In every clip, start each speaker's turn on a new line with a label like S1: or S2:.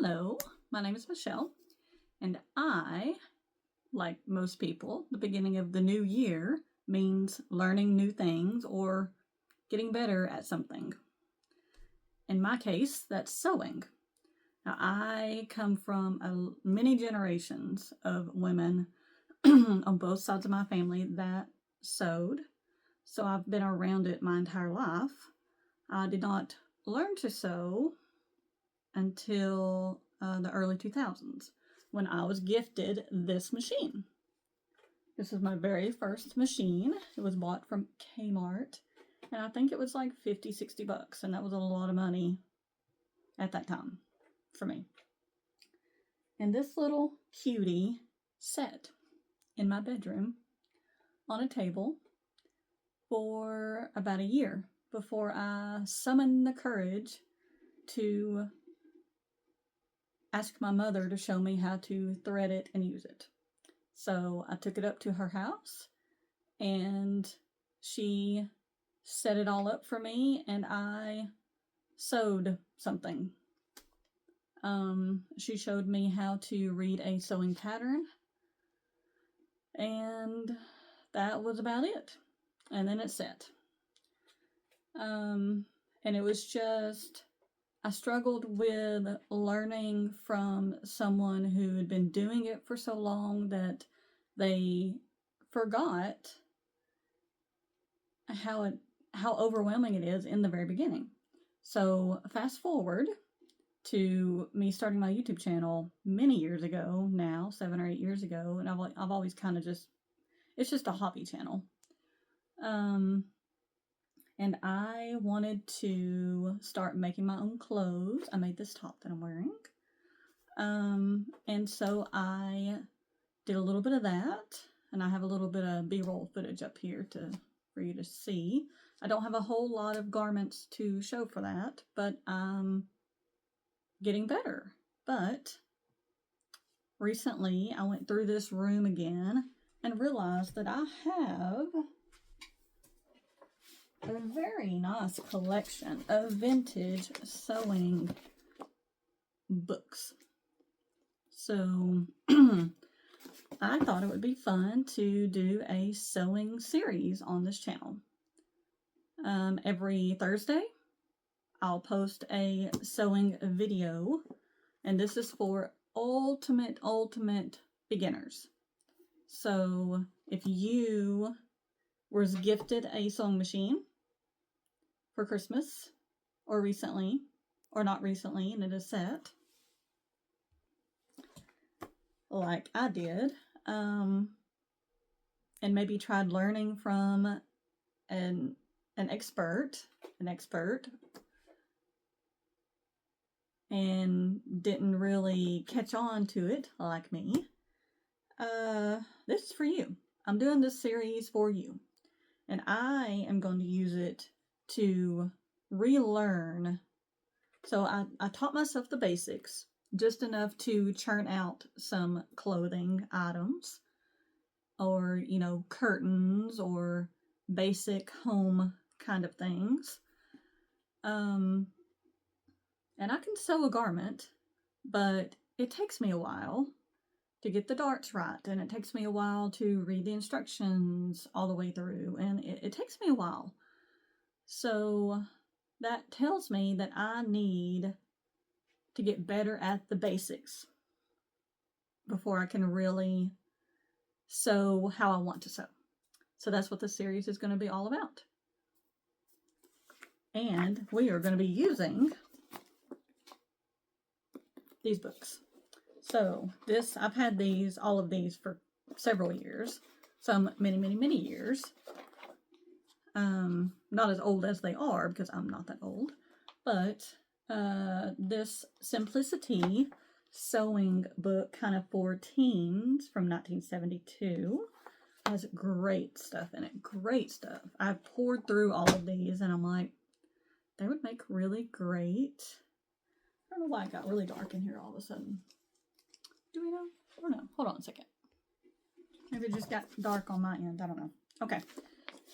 S1: Hello, my name is Michelle, and I, like most people, the beginning of the new year means learning new things or getting better at something. In my case, that's sewing. Now, I come from many generations of women on both sides of my family that sewed, so I've been around it my entire life. I did not learn to sew until the early 2000s when I was gifted this machine. This is my very first machine. It was bought from Kmart, and I think it was like 50, 60 bucks, and that was a lot of money at that time for me. And this little cutie sat in my bedroom on a table for about a year before I summoned the courage to ask my mother to show me how to thread it and use it. So I took it up to her house and she set it all up for me and I sewed something. She showed me how to read a sewing pattern and that was about it. And then it set. And it was just, I struggled with learning from someone who had been doing it for so long that they forgot how overwhelming it is in the very beginning. So fast forward to me starting my YouTube channel many years ago now, 7 or 8 years ago, and I've always kind of it's just a hobby channel. And I wanted to start making my own clothes. I made this top that I'm wearing. And so I did a little bit of that. And I have a little bit of B-roll footage up here for you to see. I don't have a whole lot of garments to show for that, but I'm getting better. But recently I went through this room again and realized that I have a very nice collection of vintage sewing books. So I thought it would be fun to do a sewing series on this channel. Every Thursday I'll post a sewing video, and this is for ultimate beginners. So if you was gifted a sewing machine for Christmas, or recently, or not recently, and it is set, like I did, and maybe tried learning from an expert, and didn't really catch on to it like me, this is for you. I'm doing this series for you. And I am going to use it to relearn. So I taught myself the basics, just enough to churn out some clothing items, or, curtains, or basic home kind of things. And I can sew a garment, but it takes me a while to get the darts right, and it takes me a while to read the instructions all the way through, and it takes me a while. So that tells me that I need to get better at the basics before I can really sew how I want to sew. So that's what the series is going to be all about. And we are going to be using these books. So I've had all of these for several years, some many years. Not as old as they are, because I'm not that old, but this Simplicity sewing book, kind of for teens, from 1972, has great stuff in it, great stuff. I've poured through all of these, and I'm like, they would make really great, I don't know why it got really dark in here all of a sudden. Do we know? I don't know. Hold on a second. Maybe it just got dark on my end. I don't know. Okay.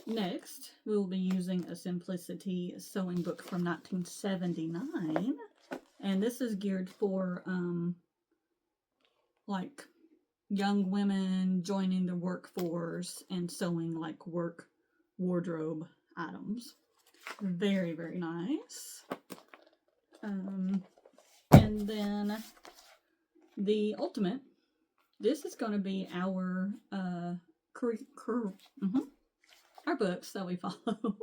S1: Next, we'll be using a Simplicity sewing book from 1979. And this is geared for like young women joining the workforce and sewing like work wardrobe items. Very, very nice. And then the ultimate, this is going to be our our books that we follow.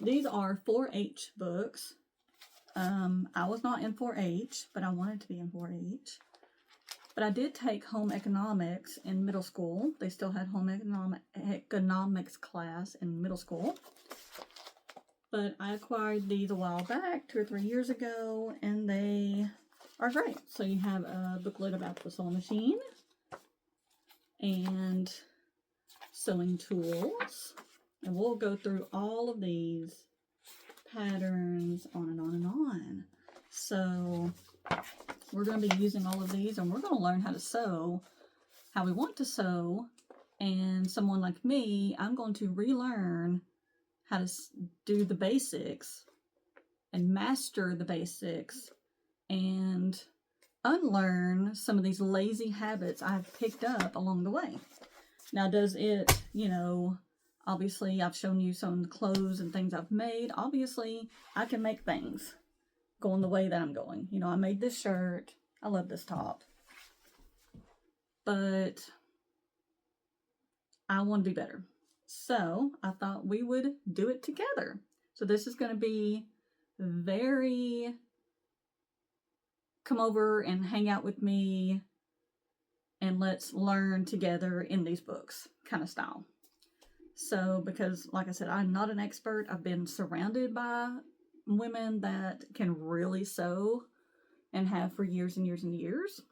S1: These are 4-H books. I was not in 4-H, but I wanted to be in 4-H. But I did take home economics in middle school. They still had home economics class in middle school. But I acquired these a while back, 2 or 3 years ago, and they are great. So you have a booklet about the sewing machine and sewing tools. And we'll go through all of these patterns on and on and on. So we're going to be using all of these, and we're going to learn how to sew how we want to sew. And someone like me, I'm going to relearn how to do the basics and master the basics and unlearn some of these lazy habits I've picked up along the way. Now, does it, obviously I've shown you some clothes and things I've made. Obviously, I can make things going the way that I'm going. I made this shirt. I love this top. But I want to be better. So I thought we would do it together. So this is going to be very come over and hang out with me and let's learn together in these books kind of style. So because, like I said, I'm not an expert. I've been surrounded by women that can really sew and have for years and years and years.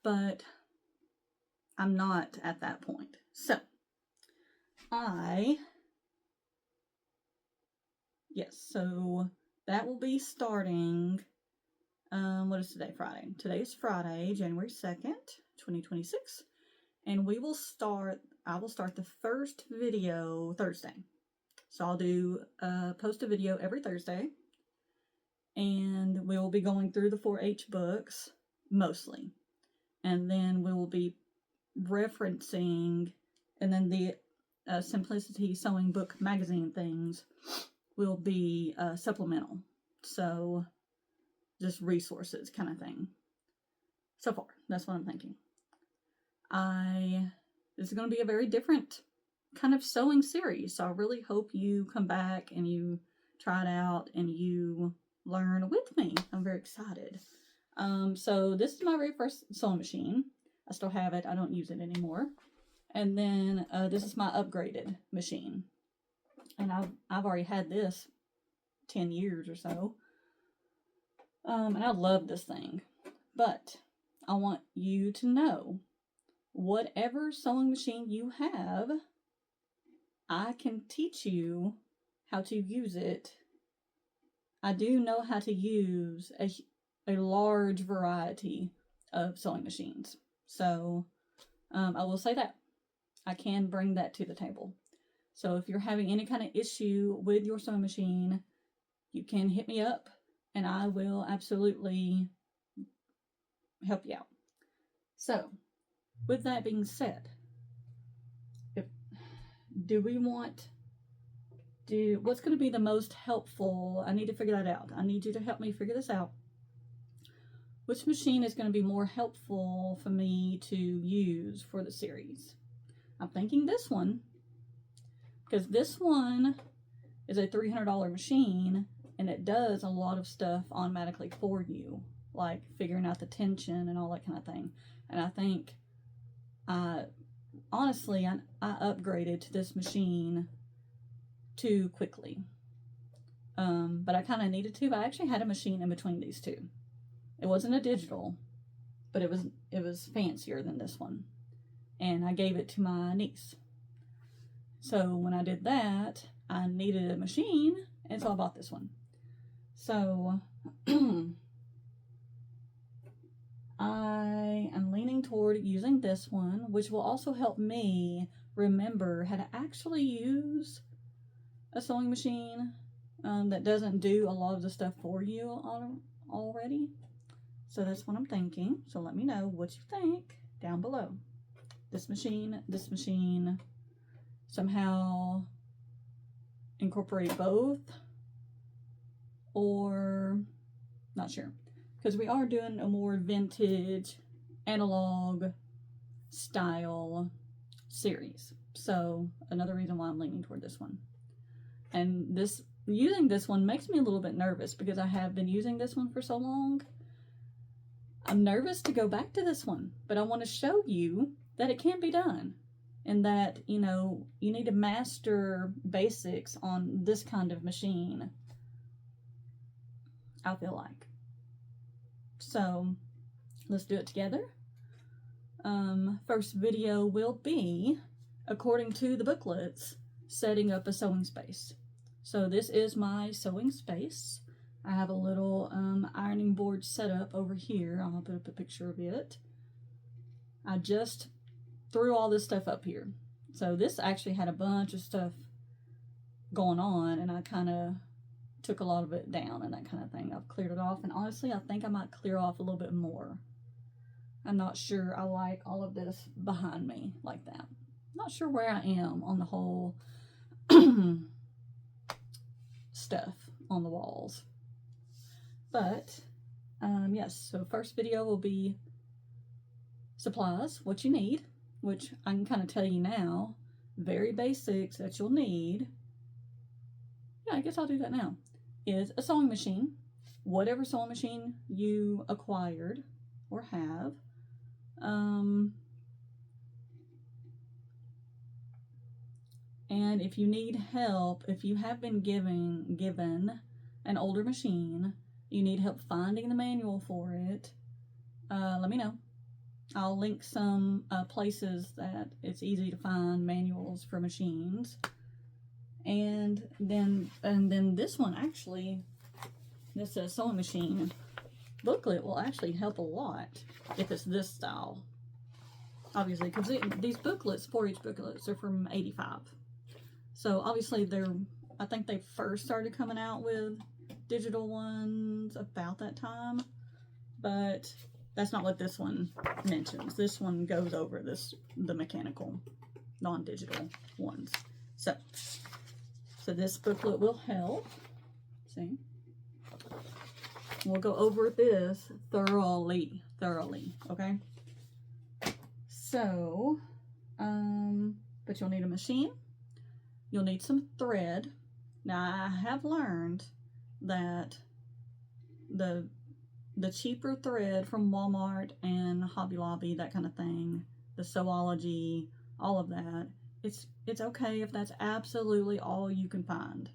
S1: But I'm not at that point. So so that will be starting, what is today? Friday. Today is Friday, January 2nd, 2026. And I will start the first video Thursday. So I'll post a video every Thursday. And we will be going through the 4-H books, mostly. And then we will be referencing, and then the Simplicity Sewing Book magazine things will be supplemental. So just resources kind of thing. So far, that's what I'm thinking. This is going to be a very different kind of sewing series. So I really hope you come back and you try it out and you learn with me. I'm very excited. So this is my very first sewing machine. I still have it. I don't use it anymore. And then this is my upgraded machine. And I've already had this 10 years or so. And I love this thing. But I want you to know, whatever sewing machine you have, I can teach you how to use it. I do know how to use a large variety of sewing machines. So I will say that. I can bring that to the table. So if you're having any kind of issue with your sewing machine, you can hit me up and I will absolutely help you out. So with that being said, what's going to be the most helpful? I need to figure that out. I need you to help me figure this out. Which machine is going to be more helpful for me to use for the series? I'm thinking this one, because this one is a $300 machine and it does a lot of stuff automatically for you, like figuring out the tension and all that kind of thing. And I think, honestly, I upgraded to this machine too quickly. But I kind of needed to. I actually had a machine in between these two. It wasn't a digital, but it was fancier than this one. And I gave it to my niece. So when I did that, I needed a machine, and so I bought this one. So I am leaning toward using this one, which will also help me remember how to actually use a sewing machine. that doesn't do a lot of the stuff for you already. So that's what I'm thinking. So let me know what you think down below. This machine, somehow incorporate both, or not sure, because we are doing a more vintage analog style series. So another reason why I'm leaning toward this one. And using this one makes me a little bit nervous because I have been using this one for so long. I'm nervous to go back to this one, but I want to show you that it can be done, and that, you know, you need to master basics on this kind of machine, I feel like. So let's do it together. First video will be, according to the booklets, setting up a sewing space. So this is my sewing space. I have a little ironing board set up over here. I'll put up a picture of it. I just threw all this stuff up here. So this actually had a bunch of stuff going on, and I kind of took a lot of it down and that kind of thing. I've cleared it off, and honestly, I think I might clear off a little bit more. I'm not sure I like all of this behind me like that. Not sure where I am on the whole stuff on the walls. But, yes, so first video will be supplies, what you need, which I can kind of tell you now, very basics that you'll need. Yeah, I guess I'll do that now. Is a sewing machine, whatever sewing machine you acquired or have. And if you need help, if you have been given an older machine, you need help finding the manual for it, let me know. I'll link some places that it's easy to find manuals for machines. And then this one, actually, this sewing machine booklet will actually help a lot if it's this style. Obviously, because these booklets, 4-H booklets, are from '85. So obviously I think they first started coming out with digital ones about that time, but that's not what this one mentions. This one goes over the mechanical, non-digital ones. So this booklet will help. See? We'll go over this thoroughly, okay? So, but you'll need a machine. You'll need some thread. Now, I have learned that the cheaper thread from Walmart and Hobby Lobby, that kind of thing, the Sewology, all of that, it's okay if that's absolutely all you can find.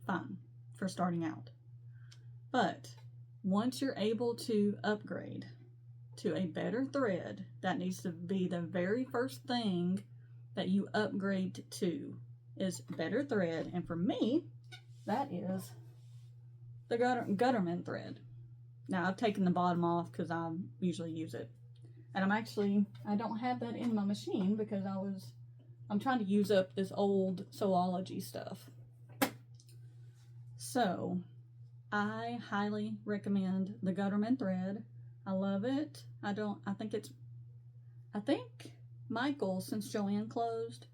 S1: Fine, for starting out. But once you're able to upgrade to a better thread, that needs to be the very first thing that you upgrade to, is better thread. And for me, that is the Gutterman thread. Now, I've taken the bottom off because I usually use it. And I don't have that in my machine because I'm trying to use up this old Sewology stuff. So, I highly recommend the Gutterman thread. I love it. I think Michael's, since Joanne closed,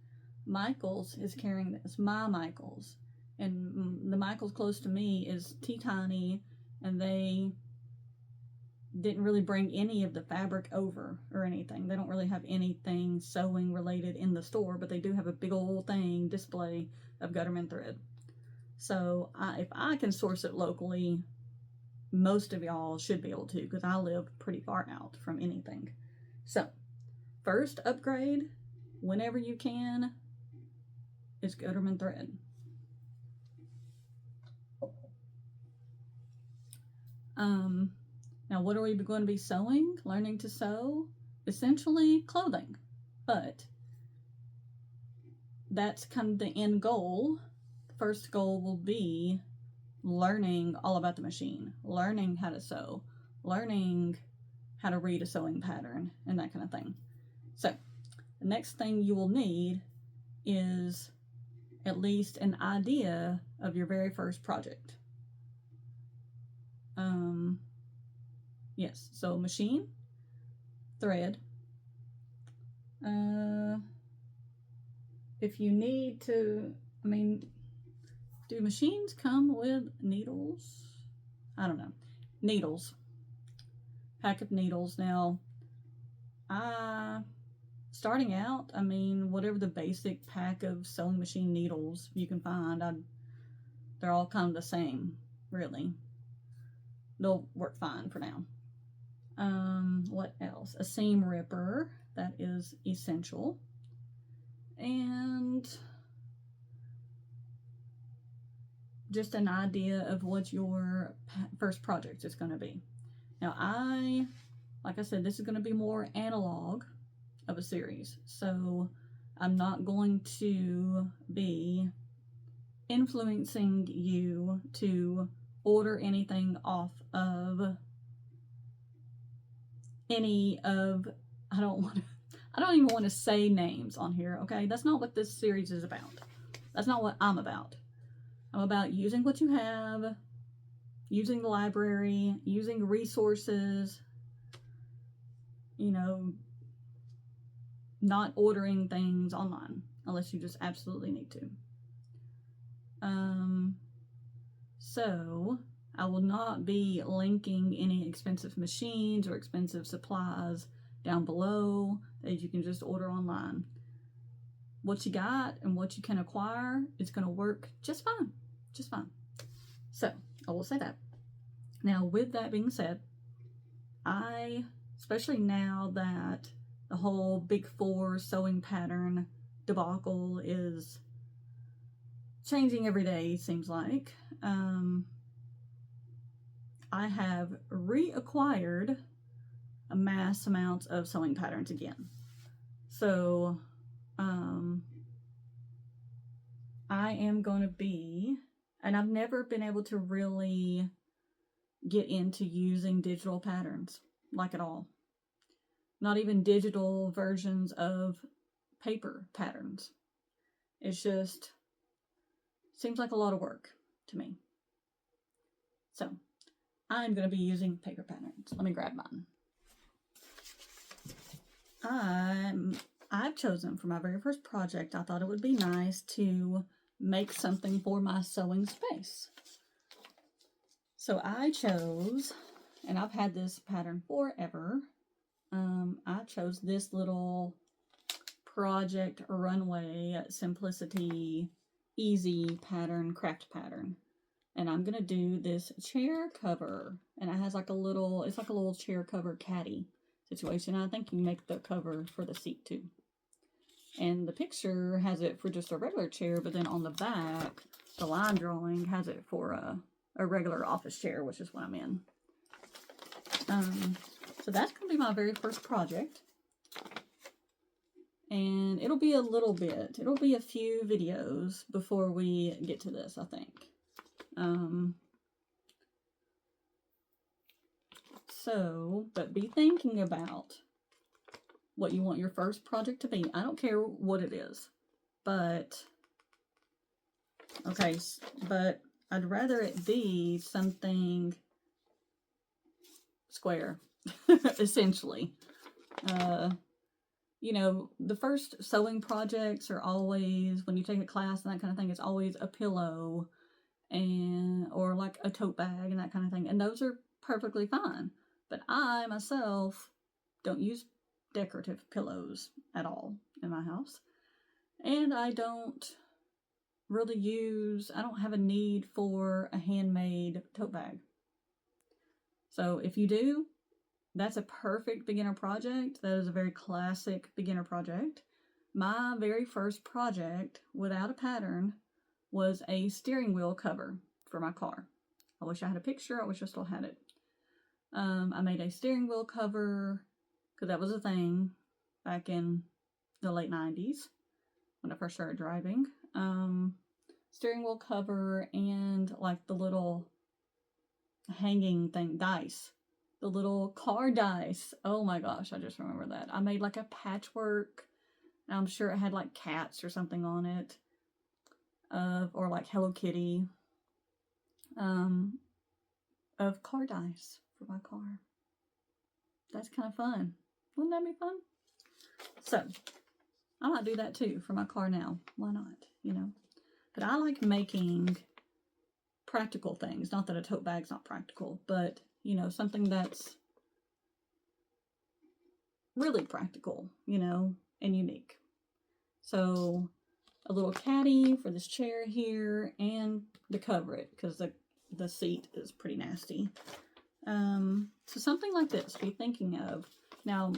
S1: Michael's is carrying this, my Michael's. And the Michael's close to me is Tiny, and they didn't really bring any of the fabric over or anything. They don't really have anything sewing related in the store, but they do have a big old display of Gutterman thread. So if I can source it locally, most of y'all should be able to, because I live pretty far out from anything. So first upgrade, whenever you can, is Gutterman thread. Now, what are we going to be sewing? Learning to sew? Essentially clothing, but that's kind of the end goal. The first goal will be learning all about the machine, learning how to sew, learning how to read a sewing pattern, and that kind of thing. So the next thing you will need is at least an idea of your very first project. Yes, so machine, thread. If you need to, do machines come with needles? I don't know. Needles. Pack of needles. Now, starting out, whatever the basic pack of sewing machine needles you can find, they're all kind of the same, really. They'll work fine for now. What else? A seam ripper, that is essential. And just an idea of what your first project is going to be. Now, like I said, this is going to be more analog of a series, so I'm not going to be influencing you to order anything off of any of, I don't even want to say names on here, okay? That's not what this series is about. That's not what I'm about. I'm about using what you have, using the library, using resources, not ordering things online unless you just absolutely need to. So I will not be linking any expensive machines or expensive supplies down below that you can just order online. What you got and what you can acquire is going to work just fine. Just fine. So I will say that. Now, with that being said, especially now that the whole Big Four sewing pattern debacle is changing every day, seems like, I have reacquired a mass amount of sewing patterns again. So, I am going to be, and I've never been able to really get into using digital patterns, like at all. Not even digital versions of paper patterns. It's just, seems like a lot of work to me. So, I'm going to be using paper patterns. Let me grab mine. I've chosen for my very first project, I thought it would be nice to make something for my sewing space. So I chose, and I've had this pattern forever, I chose this little Project Runway Simplicity Easy pattern, craft pattern. And I'm going to do this chair cover. And it has it's like a little chair cover caddy situation. I think you can make the cover for the seat too. And the picture has it for just a regular chair, but then on the back, the line drawing has it for a regular office chair, which is what I'm in. So that's going to be my very first project. And it'll be a little bit. It'll be a few videos before we get to this, I think. But be thinking about what you want your first project to be. I don't care what it is, but I'd rather it be something square, essentially. The first sewing projects are always, when you take a class and that kind of thing, it's always a pillow or like a tote bag and that kind of thing. And those are perfectly fine. But I, myself, don't use decorative pillows at all in my house. And I don't have a need for a handmade tote bag. So if you do, that's a perfect beginner project. That is a very classic beginner project. My very first project without a pattern was a steering wheel cover for my car. I wish I had a picture. I wish I still had it. I made a steering wheel cover because that was a thing back in the late 90s when I first started driving. Steering wheel cover and like the little hanging thing, dice. The little car dice. Oh my gosh, I just remember that. I made like a patchwork. I'm sure it had like cats or something on it. or like Hello Kitty, of car dice for my car. That's kind of fun. Wouldn't that be fun? So, I might do that too for my car now. Why not, you know? But I like making practical things. Not that a tote bag's not practical, but, you know, something that's really practical, you know, and unique. So, a little caddy for this chair here and to cover it because the seat is pretty nasty. So something like this, be thinking of. Now,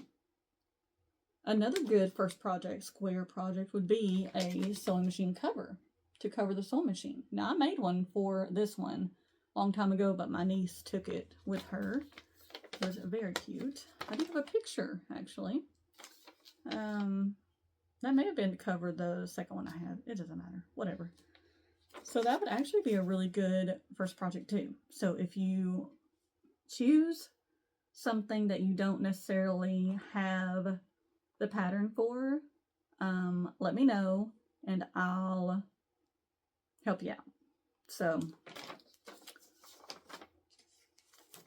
S1: another good first project, square project, would be a sewing machine cover to cover the sewing machine. Now, I made one for this one a long time ago, but my niece took it with her. It was very cute. I do have a picture, actually. That may have been to cover the second one I had. It doesn't matter. Whatever. So that would actually be a really good first project too. So if you choose something that you don't necessarily have the pattern for, let me know and I'll help you out. So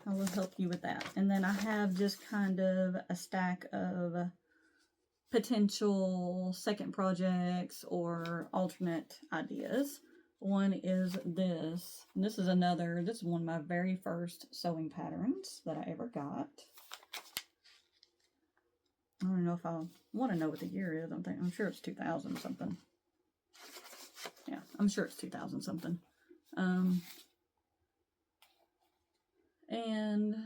S1: I will help you with that. And then I have just kind of a stack of potential second projects or alternate ideas. One is this, and this is one of my very first sewing patterns that I ever got. I don't know if I want to know what the year is. I'm sure it's 2000 something. Yeah, I'm sure it's 2000 something. And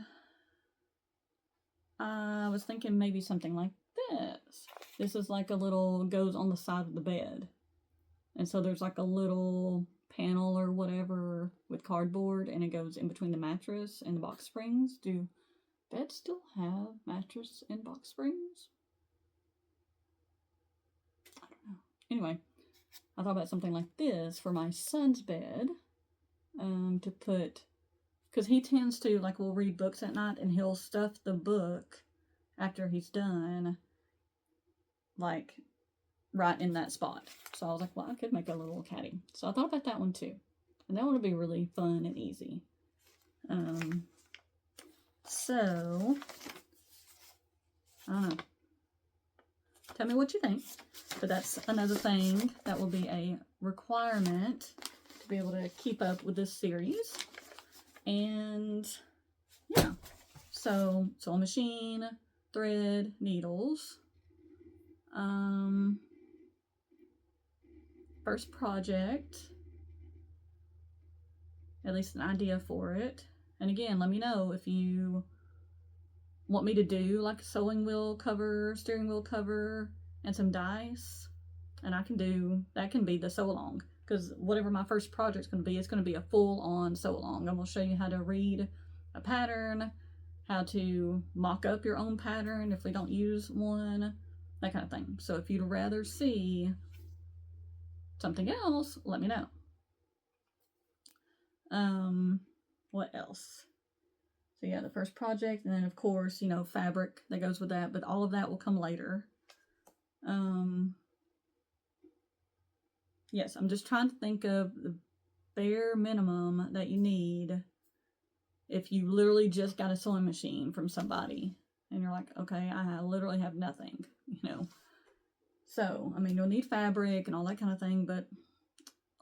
S1: I was thinking maybe something like this. This is like a little, goes on the side of the bed. And so there's like a little panel or whatever with cardboard, and it goes in between the mattress and the box springs. Do beds still have mattress and box springs? I don't know. Anyway, I thought about something like this for my son's bed, to put, because he tends to, like, we'll read books at night and he'll stuff the book after he's done, like, right in that spot. So I was like, well, I could make a little caddy. So I thought about that one too. And that one would be really fun and easy. So, I don't know. Tell me what you think. But that's another thing that will be a requirement to be able to keep up with this series. And, yeah. So, sewing machine, thread, needles. First project, at least an idea for it. And again, let me know if you want me to do like a sewing wheel cover, steering wheel cover, and some dice. And I can do, that can be the sew along. Because whatever my first project's going to be, it's going to be a full on sew along. I'm going to show you how to read a pattern, how to mock up your own pattern if we don't use one, that kind of thing. So if you'd rather see something else, let me know. What else? So yeah, the first project, and then of course, you know, fabric that goes with that, but all of that will come later. Yes, I'm just trying to think of the bare minimum that you need if you literally just got a sewing machine from somebody and you're like, okay, I literally have nothing, you know. So, I mean, you'll need fabric and all that kind of thing, but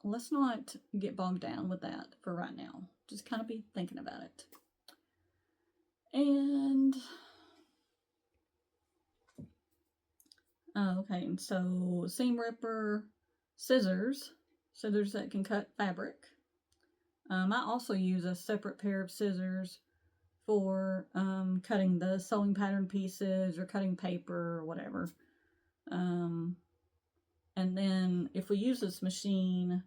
S1: let's not get bogged down with that for right now. Just kind of be thinking about it. And, okay, so seam ripper, scissors that can cut fabric. I also use a separate pair of scissors for cutting the sewing pattern pieces or cutting paper or whatever. And then if we use this machine,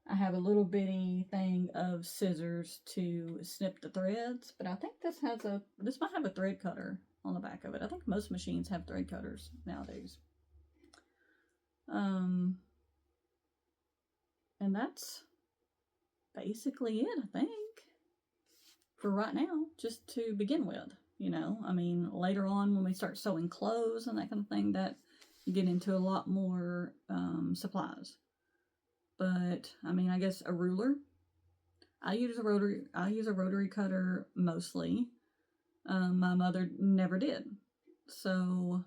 S1: I have a little bitty thing of scissors to snip the threads, but I think this might have a thread cutter on the back of it. I think most machines have thread cutters nowadays. And that's basically it, I think, for right now, just to begin with. You know, I mean, later on when we start sewing clothes and that kind of thing, that you get into a lot more supplies. but I mean, I guess a ruler. I use a rotary cutter mostly. My mother never did. So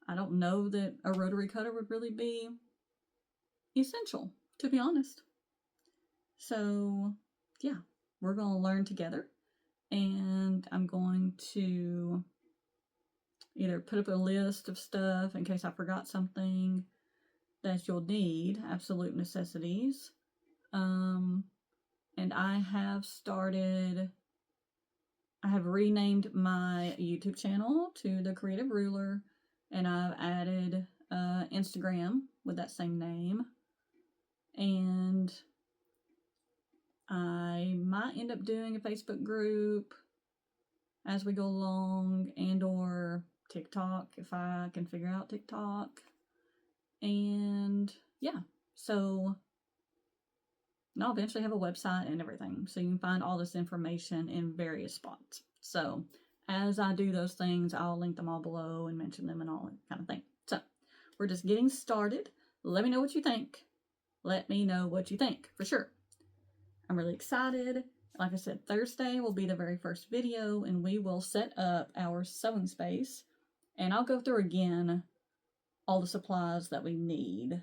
S1: I don't know that a rotary cutter would really be essential, to be honest. So yeah, we're going to learn together, and I'm going to either put up a list of stuff in case I forgot something that you'll need, absolute necessities. And I have renamed my YouTube channel to The Creative Ruler, and I've added Instagram with that same name. And I might end up doing a Facebook group as we go along, and or TikTok if I can figure out TikTok. And yeah, so and I'll eventually have a website and everything, so you can find all this information in various spots. So as I do those things, I'll link them all below and mention them and all that kind of thing. So we're just getting started. Let me know what you think. Let me know what you think, for sure. I'm really excited. Like I said, Thursday will be the very first video, and we will set up our sewing space, and I'll go through again all the supplies that we need.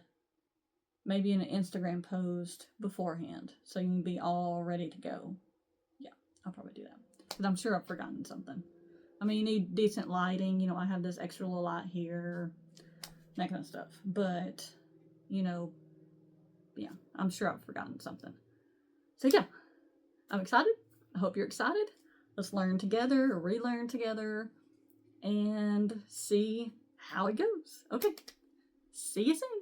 S1: Maybe in an Instagram post beforehand, so you can be all ready to go. Yeah, I'll probably do that, because I'm sure I've forgotten something. I mean, you need decent lighting. You know, I have this extra little light here, that kind of stuff. But, you know, yeah, I'm sure I've forgotten something. So yeah, I'm excited. I hope you're excited. Let's learn together, relearn together, and see how it goes. Okay, see you soon.